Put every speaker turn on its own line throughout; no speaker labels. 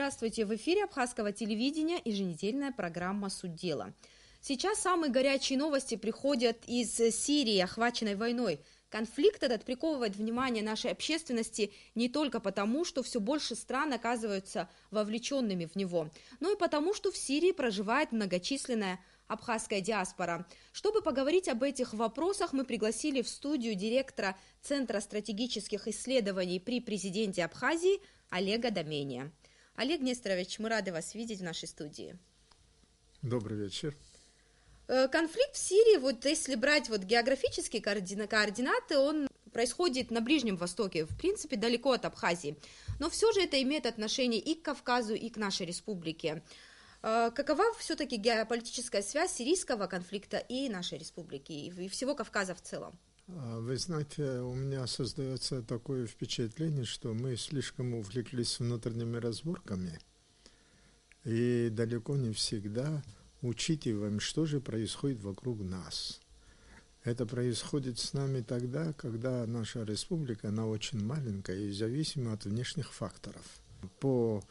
Здравствуйте! В эфире Абхазского телевидения еженедельная программа «Суть дела». Сейчас самые горячие новости приходят из Сирии, охваченной войной. Конфликт этот приковывает внимание нашей общественности не только потому, что все больше стран оказываются вовлеченными в него, но и потому, что в Сирии проживает многочисленная абхазская диаспора. Чтобы поговорить об этих вопросах, мы пригласили в студию директора Центра стратегических исследований при президенте Абхазии Олега Домения. Олег Несторович, мы рады вас видеть в нашей студии.
Добрый вечер.
Конфликт в Сирии, вот если брать географические координаты, он происходит на Ближнем Востоке, в принципе, далеко от Абхазии. Но все же это имеет отношение и к Кавказу, и к нашей республике. Какова все-таки геополитическая связь сирийского конфликта и нашей республики, и всего Кавказа в целом?
Вы знаете, у меня создается такое впечатление, что мы слишком увлеклись внутренними разборками и далеко не всегда учитываем, что же происходит вокруг нас. Это происходит с нами тогда, когда наша республика, она очень маленькая и зависима от внешних факторов. По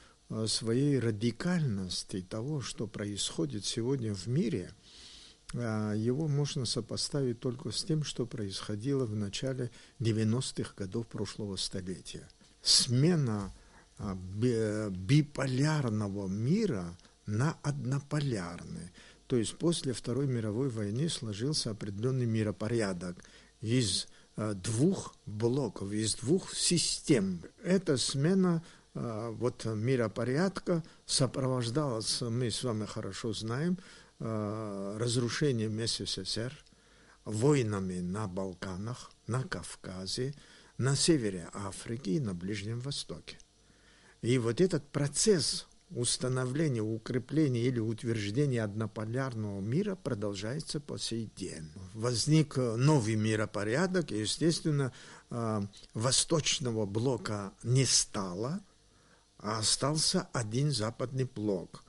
своей радикальности того, что происходит сегодня в мире, его можно сопоставить только с тем, что происходило в начале 90-х годов прошлого столетия. Смена биполярного мира на однополярный. То есть после Второй мировой войны сложился определенный миропорядок из двух блоков, из двух систем. Эта смена миропорядка сопровождалась, мы с вами хорошо знаем, разрушением СССР, войнами на Балканах, на Кавказе, на севере Африки и на Ближнем Востоке. И вот этот процесс установления, укрепления или утверждения однополярного мира продолжается по сей день. Возник новый миропорядок, и, естественно, восточного блока не стало, а остался один западный блок,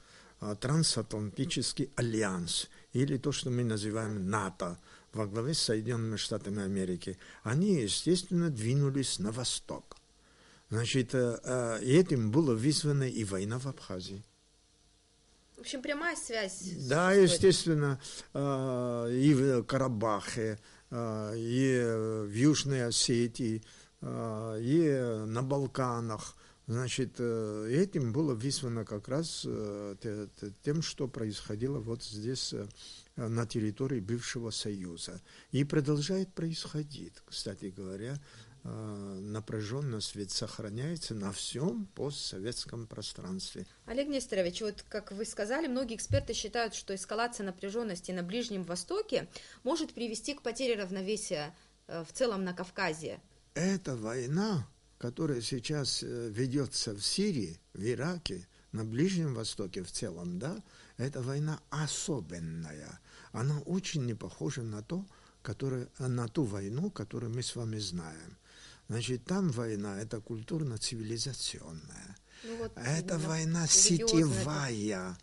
трансатлантический альянс, или то, что мы называем НАТО, во главе с Соединенными Штатами Америки. Они, естественно, двинулись на восток. Значит, этим была вызвана и война в Абхазии.
В общем, прямая связь.
Да, естественно, и в Карабахе, и в Южной Осетии, и на Балканах. Значит, этим было вызвано как раз тем, что происходило вот здесь, на территории бывшего Союза. И продолжает происходить, кстати говоря. Напряженность ведь сохраняется на всем постсоветском пространстве.
Олег Несторович, вот как вы сказали, многие эксперты считают, что эскалация напряженности на Ближнем Востоке может привести к потере равновесия в целом на Кавказе.
Эта война, которая сейчас ведется в Сирии, в Ираке, на Ближнем Востоке в целом, да, эта война особенная. Она очень не похожа на ту войну, которую мы с вами знаем. Значит, там война – это культурно-цивилизационная. Это война сетевая,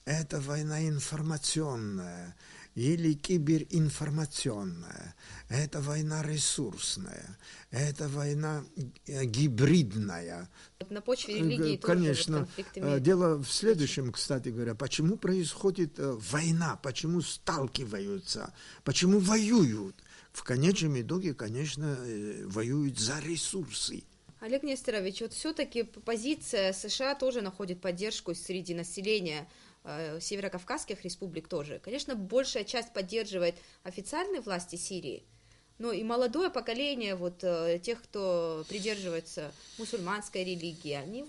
это война информационная или киберинформационная, это война ресурсная, это война гибридная.
На почве религии
конечно,
тоже конфликт имеет.
Дело в следующем, кстати говоря, почему происходит война, почему сталкиваются, почему воюют. В конечном итоге, конечно, воюют за ресурсы.
Олег Несторович, вот все-таки позиция США тоже находит поддержку среди населения северокавказских республик тоже. Конечно, большая часть поддерживает официальные власти Сирии, но и молодое поколение тех, кто придерживается мусульманской религии, они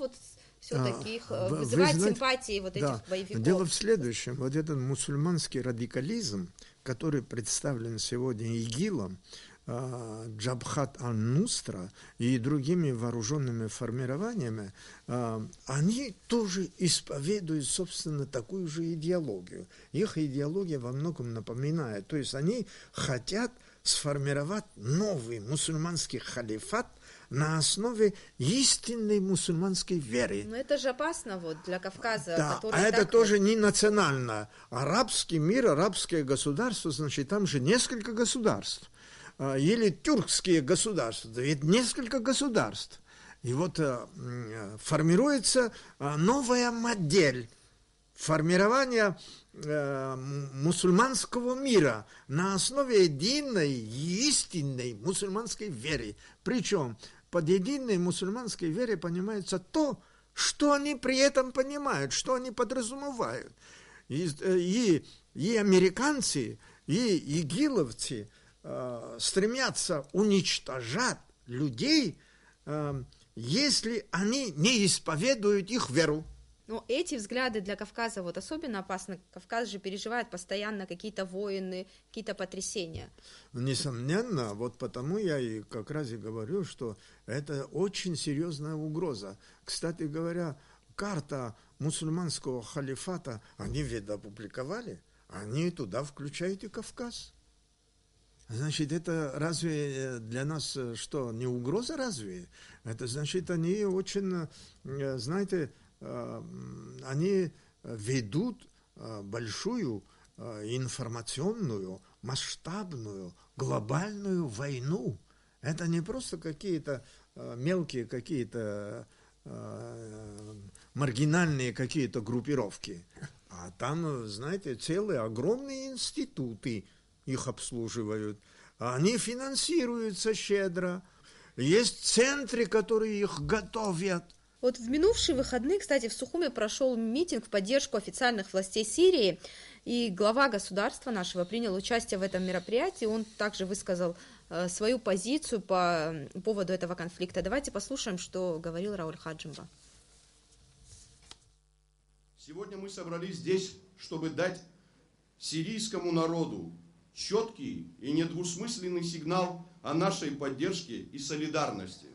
все-таки их вызывают симпатии этих боевиков.
Дело в следующем. Вот этот мусульманский радикализм, который представлен сегодня ИГИЛом, Джабхат аль-Нусра и другими вооруженными формированиями, они тоже исповедуют, собственно, такую же идеологию. Их идеология во многом напоминает. То есть они хотят сформировать новый мусульманский халифат на основе истинной мусульманской веры.
Но это же опасно для Кавказа.
Да, это тоже не национально. Арабский мир, арабское государство, значит, там же несколько государств. Или тюркские государства, ведь несколько государств. И вот формируется новая модель формирования мусульманского мира на основе единой, истинной мусульманской веры. Причем под единой мусульманской верой понимается то, что они при этом понимают, что они подразумевают. И американцы, и игиловцы стремятся уничтожать людей, если они не исповедуют их веру.
Но эти взгляды для Кавказа вот особенно опасны. Кавказ же переживает постоянно какие-то войны, какие-то потрясения.
Несомненно, вот потому я и как раз и говорю, что это очень серьезная угроза. Кстати говоря, карта мусульманского халифата, они ведь опубликовали, они туда включают и Кавказ. Значит, это разве для нас что, не угроза разве? Это значит, они очень, знаете, они ведут большую информационную, масштабную, глобальную войну. Это не просто какие-то мелкие, какие-то маргинальные какие-то группировки, а там, знаете, целые огромные институты их обслуживают. Они финансируются щедро. Есть центры, которые их готовят.
Вот в минувшие выходные, кстати, в Сухуме прошел митинг в поддержку официальных властей Сирии, и глава государства нашего принял участие в этом мероприятии. Он также высказал свою позицию по поводу этого конфликта. Давайте послушаем, что говорил Рауль Хаджимба.
Сегодня мы собрались здесь, чтобы дать сирийскому народу четкий и недвусмысленный сигнал о нашей поддержке и солидарности.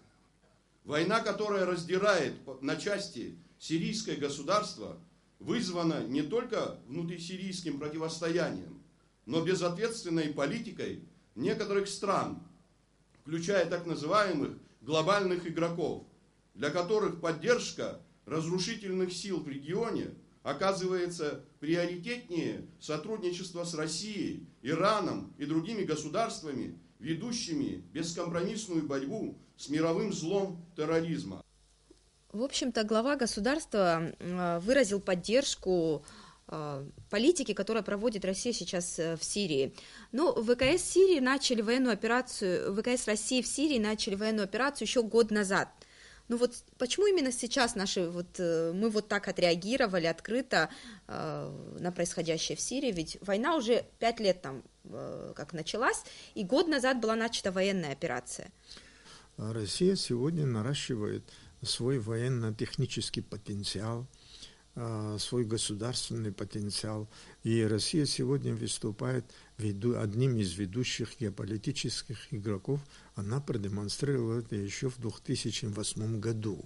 Война, которая раздирает на части сирийское государство, вызвана не только внутрисирийским противостоянием, но безответственной политикой некоторых стран, включая так называемых глобальных игроков, для которых поддержка разрушительных сил в регионе оказывается приоритетнее сотрудничества с Россией, Ираном и другими государствами, ведущими бескомпромиссную борьбу с мировым злом терроризма.
В общем-то, глава государства выразил поддержку политики, которую проводит Россия сейчас в Сирии. Но ВКС Сирии начали военную операцию, ВКС России в Сирии начали военную операцию еще год назад. Ну вот почему именно сейчас мы вот так отреагировали открыто на происходящее в Сирии? Ведь война уже 5 лет там как началась, и год назад была начата военная операция.
Россия сегодня наращивает свой военно-технический потенциал, свой государственный потенциал. И Россия сегодня выступает одним из ведущих геополитических игроков. Она продемонстрировала это еще в 2008 году.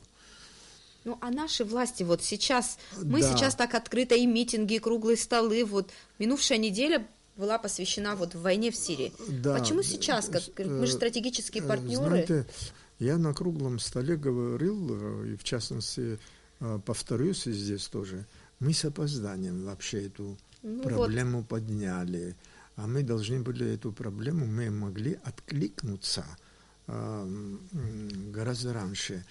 Ну, а наши власти вот сейчас, мы сейчас так открыто и митинги, и круглые столы, вот минувшая неделя была посвящена вот войне в Сирии. Да. Почему сейчас? Мы же стратегические партнеры.
Знаете, я на круглом столе говорил, и в частности повторюсь здесь тоже, мы с опозданием вообще эту проблему подняли, а мы должны были эту проблему, мы могли откликнуться гораздо раньше.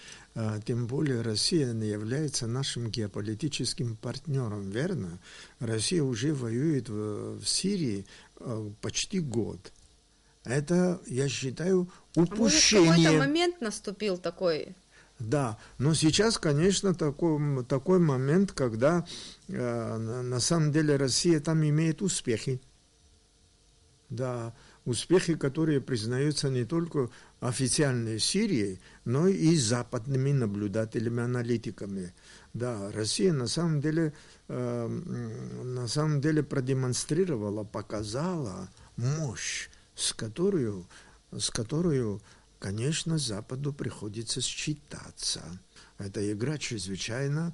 Тем более Россия является нашим геополитическим партнером, верно? Россия уже воюет в Сирии почти год. Это, я считаю, упущение.
Может, какой-то момент наступил такой?
Да, но сейчас, конечно, такой момент, когда на самом деле Россия там имеет успехи. Да, успехи, которые признаются не только официальной Сирией, но и западными наблюдателями, аналитиками. Да, Россия на самом деле продемонстрировала, показала мощь, с которой, конечно, Западу приходится считаться. Эта игра чрезвычайно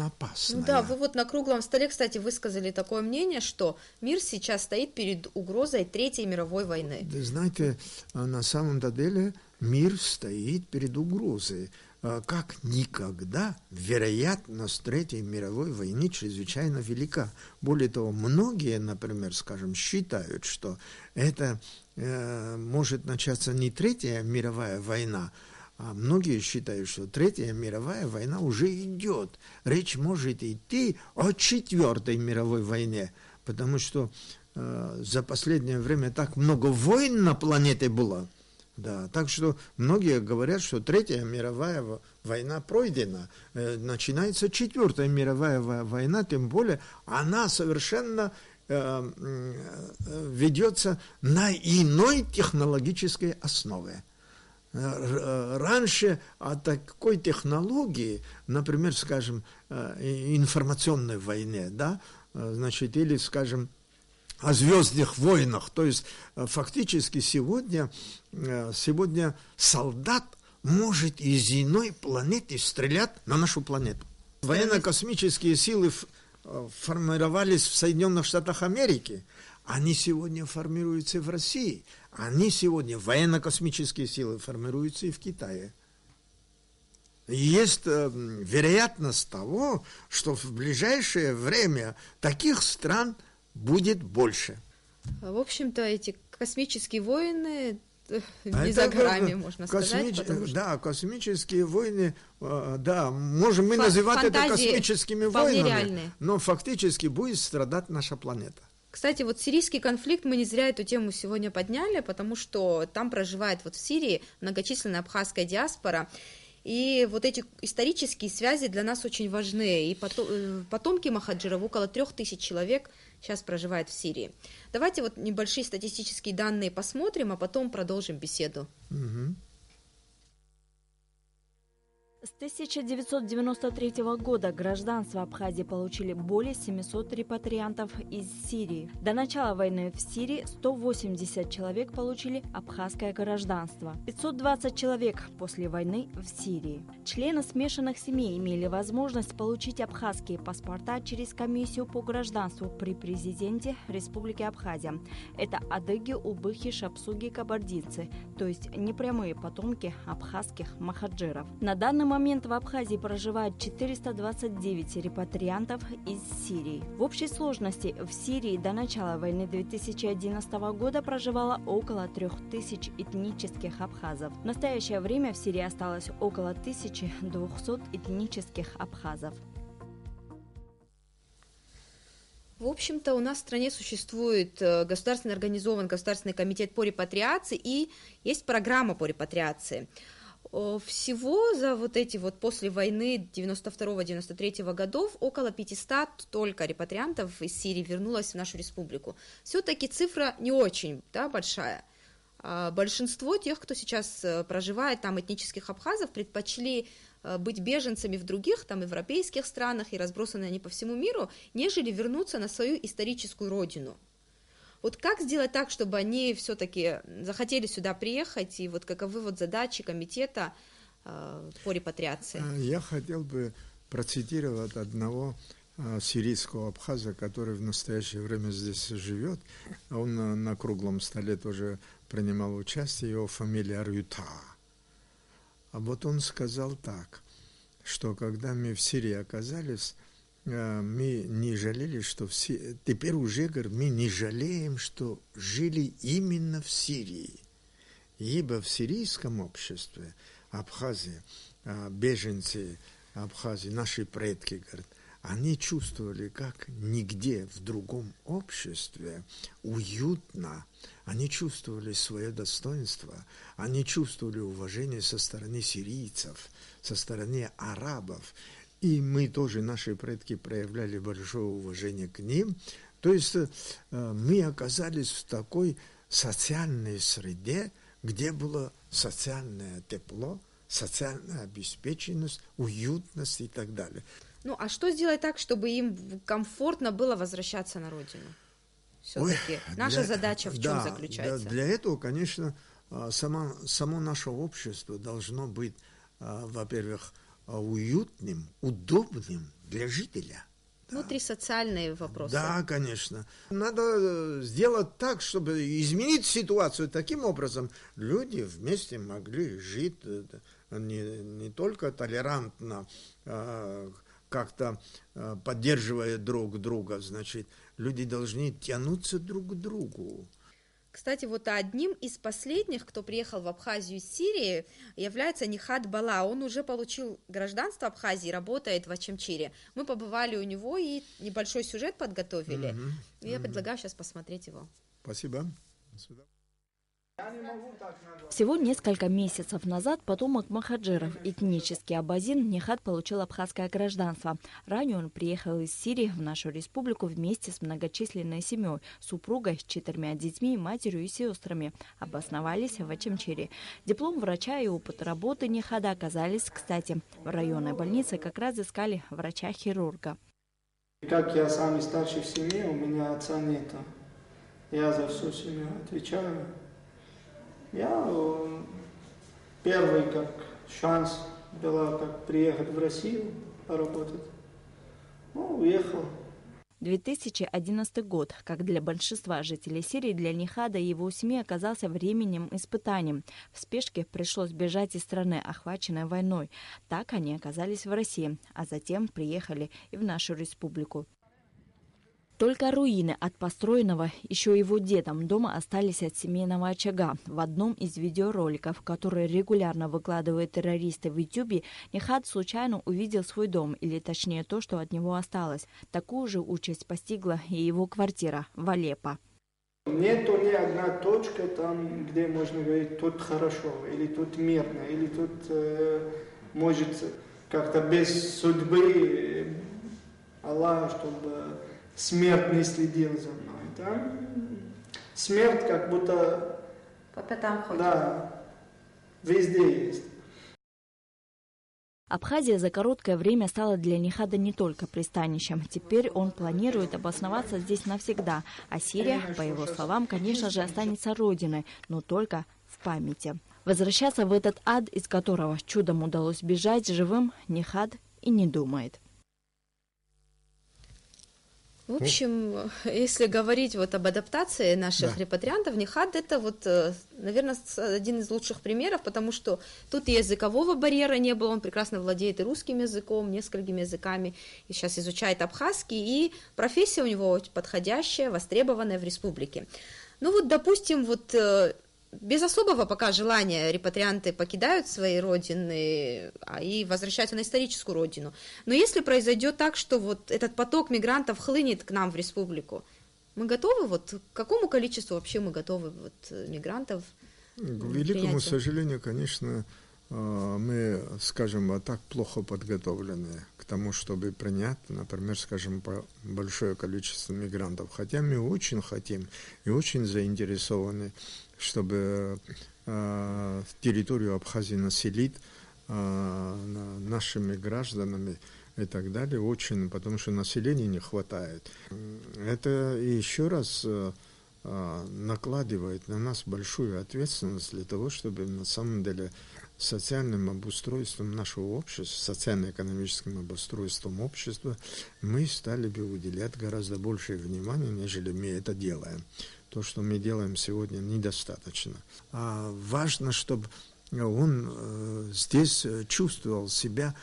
опасная.
Ну да, вы вот на круглом столе, кстати, высказали такое мнение, что мир сейчас стоит перед угрозой Третьей мировой войны.
Знаете, на самом-то деле мир стоит перед угрозой. Как никогда вероятность Третьей мировой войны чрезвычайно велика. Более того, многие, например, скажем, считают, что это может начаться не Третья мировая война, А многие считают, что Третья мировая война уже идет. Речь может идти о Четвертой мировой войне, потому что за последнее время так много войн на планете было. Да, так что многие говорят, что Третья мировая война пройдена. Начинается Четвертая мировая война, тем более она совершенно ведется на иной технологической основе. Раньше о такой технологии, например, скажем, информационной войне, да, значит, или, скажем, о звездных войнах, то есть фактически сегодня солдат может из иной планеты стрелять на нашу планету. Военно-космические силы формировались в Соединенных Штатах Америки, они сегодня формируются в России, они сегодня, военно-космические силы, формируются и в Китае. Есть вероятность того, что в ближайшее время таких стран будет больше.
В общем-то, эти космические войны не за горами, можно сказать.
Да, космические войны, да, можем мы называть это космическими войнами, реальные. Но фактически будет страдать наша планета.
Кстати, вот сирийский конфликт, мы не зря эту тему сегодня подняли, потому что там проживает вот в Сирии многочисленная абхазская диаспора, и вот эти исторические связи для нас очень важны, и потомки махаджиров, около 3000 человек, сейчас проживает в Сирии. Давайте вот небольшие статистические данные посмотрим, а потом продолжим беседу.
С 1993 года гражданство Абхазии получили более 700 репатриантов из Сирии. До начала войны в Сирии 180 человек получили абхазское гражданство, 520 человек после войны в Сирии. Члены смешанных семей имели возможность получить абхазские паспорта через комиссию по гражданству при президенте Республики Абхазия. Это адыги, убыхи, шапсуги, кабардинцы, то есть непрямые потомки абхазских махаджиров. На данный момент в Абхазии проживает 429 репатриантов из Сирии. В общей сложности в Сирии до начала войны 2011 года проживало около 3000 этнических абхазов. В настоящее время в Сирии осталось около 1200 этнических абхазов.
В общем-то, у нас в стране существует государственно организован Государственный комитет по репатриации и есть программа по репатриации. Всего за вот эти вот после войны 92-93 годов около 500 только репатриантов из Сирии вернулось в нашу республику. Все-таки цифра не очень, да, большая. Большинство тех, кто сейчас проживает там, этнических абхазов, предпочли быть беженцами в других там, европейских странах и разбросаны они по всему миру, нежели вернуться на свою историческую родину. Вот как сделать так, чтобы они все-таки захотели сюда приехать, и вот каковы вот задачи комитета по репатриации?
Я хотел бы процитировать одного сирийского абхаза, который в настоящее время здесь живет. Он на круглом столе тоже принимал участие, его фамилия Арюта. А вот он сказал так, что когда мы в Сирии оказались, мы не жалели, что теперь уже, говорит, мы не жалеем, что жили именно в Сирии. Ибо в сирийском обществе Абхазии, беженцы Абхазии, наши предки, говорят, они чувствовали, как нигде в другом обществе уютно, они чувствовали свое достоинство, они чувствовали уважение со стороны сирийцев, со стороны арабов. И мы тоже, наши предки, проявляли большое уважение к ним. То есть мы оказались в такой социальной среде, где было социальное тепло, социальная обеспеченность, уютность и так далее.
Ну, а что сделать так, чтобы им комфортно было возвращаться на родину? Все-таки наша задача в чем заключается?
Для этого, конечно, само наше общество должно быть, во-первых, уютным, удобным для жителя.
Внутрисоциальные вопросы.
Да, конечно. Надо сделать так, чтобы изменить ситуацию таким образом. Люди вместе могли жить не только толерантно, как-то поддерживая друг друга, значит, люди должны тянуться друг к другу.
Кстати, вот одним из последних, кто приехал в Абхазию из Сирии, является Нихат Бала. Он уже получил гражданство Абхазии, работает в Очамчире. Мы побывали у него и небольшой сюжет подготовили. Я предлагаю сейчас посмотреть его.
Спасибо.
Всего несколько месяцев назад потомок махаджиров, этнический абазин, Нихат получил абхазское гражданство. Ранее он приехал из Сирии в нашу республику вместе с многочисленной семьей, супругой, с 4 детьми, матерью и сестрами. Обосновались в Очамчире. Диплом врача и опыт работы Нихада оказались кстати. В районной больнице как раз искали врача-хирурга.
Как я самый старший в семье, у меня отца нету. Я за всю семью отвечаю. Я первый как шанс была как приехать в Россию поработать. Уехал.
2011 год, как для большинства жителей Сирии, для Нихада и его семьи оказался временем испытанием. В спешке пришлось бежать из страны, охваченной войной. Так они оказались в России, а затем приехали и в нашу республику. Только руины от построенного еще его дедом дома остались от семейного очага. В одном из видеороликов, которые регулярно выкладывают террористы в YouTube, Нихат случайно увидел свой дом, или точнее то, что от него осталось. Такую же участь постигла и его квартира в Алеппо.
Нету ни одна точка там, где можно говорить, тут хорошо, или тут мирно, или тут может как-то без судьбы Аллаха, чтобы смерть не следил за мной. Там смерть как будто
По пятам ходит.
Да, везде есть.
Абхазия за короткое время стала для Нихада не только пристанищем. Теперь он планирует обосноваться здесь навсегда. А Сирия, по его словам, конечно же, останется родиной, но только в памяти. Возвращаться в этот ад, из которого чудом удалось бежать живым, Нихад и не думает.
В общем, если говорить вот об адаптации наших репатриантов, Нихад это вот, наверное, один из лучших примеров, потому что тут и языкового барьера не было, он прекрасно владеет и русским языком, несколькими языками, и сейчас изучает абхазский, и профессия у него очень подходящая, востребованная в республике. Ну вот, допустим, вот без особого пока желания репатрианты покидают свои родины и возвращаются на историческую родину. Но если произойдет так, что вот этот поток мигрантов хлынет к нам в республику, мы готовы, вот к какому количеству вообще мы готовы вот, мигрантов?
К великому сожалению, конечно, мы, скажем, так плохо подготовлены к тому, чтобы принять, например, скажем, большое количество мигрантов. Хотя мы очень хотим и очень заинтересованы, чтобы территорию Абхазии населить нашими гражданами и так далее, очень, потому что населения не хватает. Это еще раз накладывает на нас большую ответственность для того, чтобы на самом деле социальным обустройством нашего общества, социально-экономическим обустройством общества мы стали бы уделять гораздо большее внимание, нежели мы это делаем. То, что мы делаем сегодня, недостаточно. А важно, чтобы он здесь чувствовал себя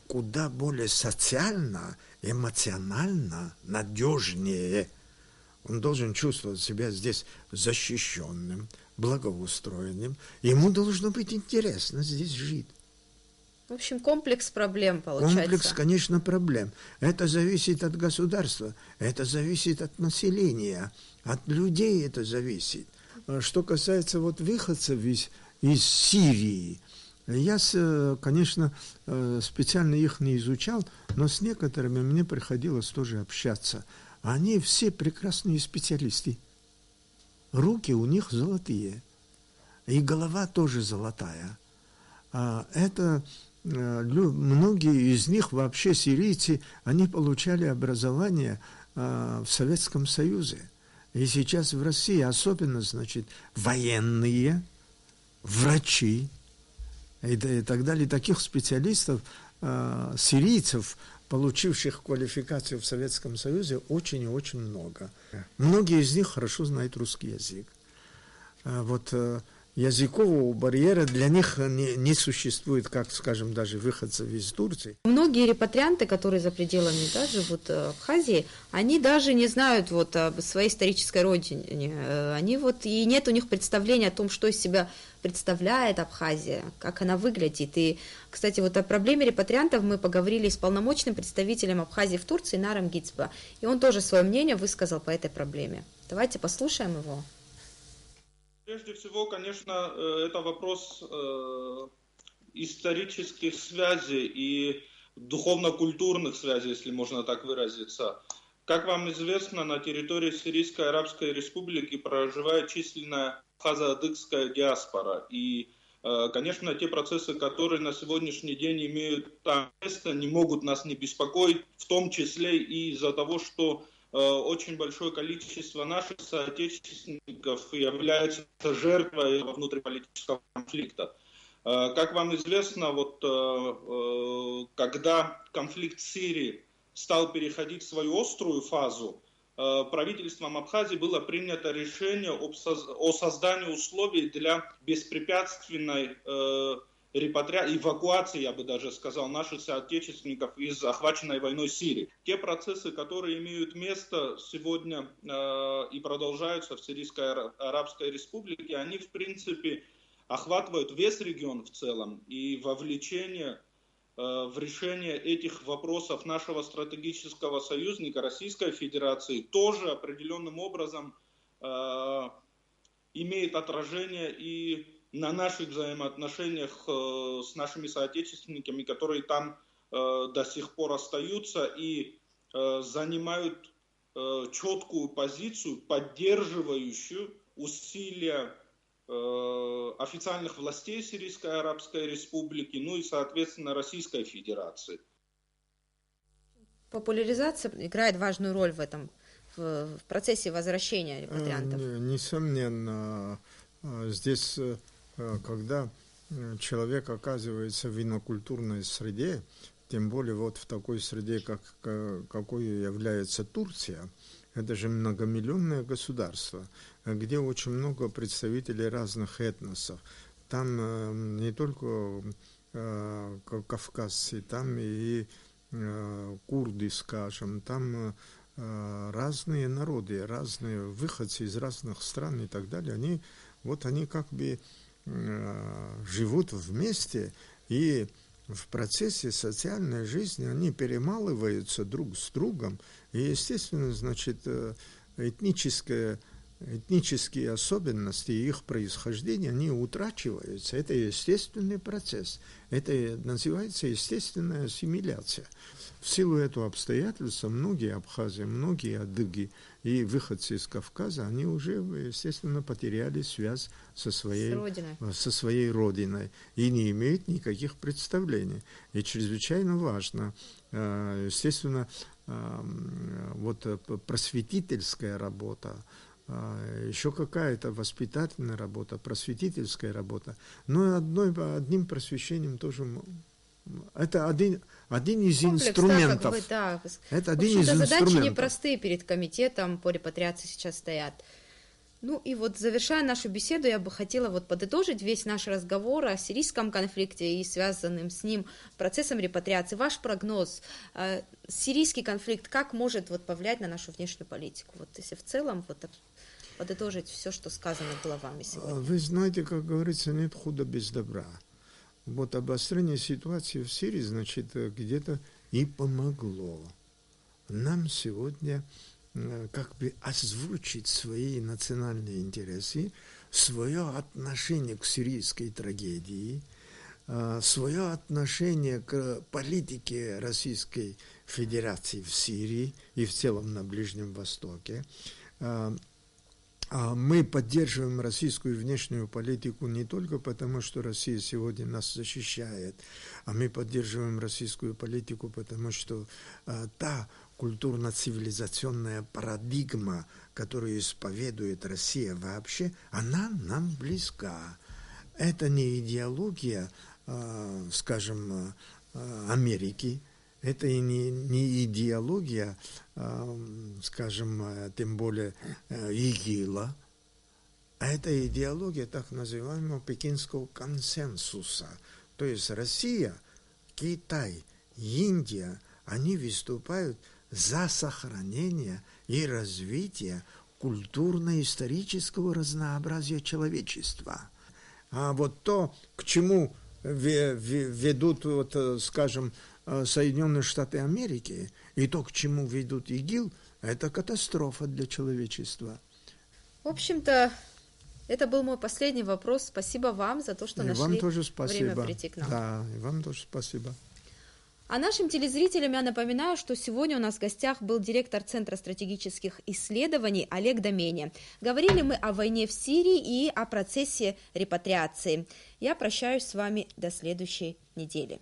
куда более социально, эмоционально надежнее. Он должен чувствовать себя здесь защищенным, благоустроенным. Ему должно быть интересно здесь жить.
В общем, комплекс проблем получается.
Комплекс, конечно, проблем. Это зависит от государства, это зависит от населения, от людей это зависит. Что касается вот выходцев из Сирии, я, конечно, специально их не изучал, но с некоторыми мне приходилось тоже общаться. Они все прекрасные специалисты. Руки у них золотые, и голова тоже золотая. Это многие из них, вообще сирийцы, они получали образование в Советском Союзе. И сейчас в России особенно, значит, военные, врачи и так далее. Таких специалистов, сирийцев, получивших квалификацию в Советском Союзе, очень и очень много. Многие из них хорошо знают русский язык. Вот языкового барьера для них не существует, как, скажем, даже выходцев из Турции.
Многие репатрианты, которые за пределами живут в Абхазии, они даже не знают вот об своей исторической родине. Они вот, и нет у них представления о том, что из себя представляет Абхазия, как она выглядит. И, кстати, вот о проблеме репатриантов мы поговорили с полномочным представителем Абхазии в Турции Наром Гицба, и он тоже свое мнение высказал по этой проблеме. Давайте послушаем его.
Прежде всего, конечно, это вопрос исторических связей и духовно-культурных связей, если можно так выразиться. Как вам известно, на территории Сирийской Арабской Республики проживает численная абхазо-адыгская диаспора. И, конечно, те процессы, которые на сегодняшний день имеют там место, не могут нас не беспокоить, в том числе и из-за того, что очень большое количество наших соотечественников является жертвой внутриполитического конфликта. Как вам известно, вот, когда конфликт в Сирии стал переходить в свою острую фазу, правительством Абхазии было принято решение о создании условий для беспрепятственной эвакуации, я бы даже сказал, наших соотечественников из охваченной войной Сирии. Те процессы, которые имеют место сегодня и продолжаются в Сирийской Арабской Республике, они, в принципе, охватывают весь регион в целом. И вовлечение в решение этих вопросов нашего стратегического союзника Российской Федерации тоже определенным образом имеет отражение и на наших взаимоотношениях с нашими соотечественниками, которые там до сих пор остаются и занимают четкую позицию, поддерживающую усилия официальных властей Сирийской Арабской Республики, ну и, соответственно, Российской Федерации.
Популяризация играет важную роль в этом, в процессе возвращения репатриантов.
Несомненно, здесь, когда человек оказывается в инокультурной среде, тем более вот в такой среде, какой является Турция, это же многомиллионное государство, где очень много представителей разных этносов. Там не только кавказцы, там и курды, скажем, там разные народы, разные выходцы из разных стран и так далее. Они как бы живут вместе, и в процессе социальной жизни они перемалываются друг с другом, и, естественно, значит, этнические особенности их происхождения, они утрачиваются. Это естественный процесс. Это называется естественная ассимиляция. В силу этого обстоятельства многие абхазы, многие адыги и выходцы из Кавказа, они уже, естественно, потеряли связь со своей родиной и не имеют никаких представлений. И чрезвычайно важно, естественно, вот просветительская работа, еще какая-то воспитательная работа, просветительская работа, но одним просвещением тоже. Это один из инструментов.
Это один из инструментов. Задачи непростые перед комитетом по репатриации сейчас стоят. Ну и вот, завершая нашу беседу, я бы хотела вот подытожить весь наш разговор о сирийском конфликте и связанным с ним процессом репатриации. Ваш прогноз, сирийский конфликт, как может вот повлиять на нашу внешнюю политику? Вот если в целом вот подытожить все, что сказано было вами сегодня.
Вы знаете, как говорится, нет худа без добра. Вот обострение ситуации в Сирии, значит, где-то и помогло нам сегодня как бы озвучить свои национальные интересы, свое отношение к сирийской трагедии, свое отношение к политике Российской Федерации в Сирии и в целом на Ближнем Востоке. Мы поддерживаем российскую внешнюю политику не только потому, что Россия сегодня нас защищает, а мы поддерживаем российскую политику, потому что та культурно-цивилизационная парадигма, которую исповедует Россия вообще, она нам близка. Это не идеология, скажем, Америки, это и не идеология, скажем, тем более ИГИЛа. А это идеология так называемого пекинского консенсуса. То есть Россия, Китай, Индия, они выступают за сохранение и развитие культурно-исторического разнообразия человечества. А вот то, к чему ведут, вот, скажем, Соединенные Штаты Америки, и то, к чему ведут ИГИЛ, это катастрофа для человечества.
В общем-то, это был мой последний вопрос. Спасибо вам за то, что нашли
вам тоже спасибо.
время прийти к нам.
Да, и вам тоже спасибо.
А нашим телезрителям я напоминаю, что сегодня у нас в гостях был директор Центра стратегических исследований Олег Домене. Говорили мы о войне в Сирии и о процессе репатриации. Я прощаюсь с вами до следующей недели.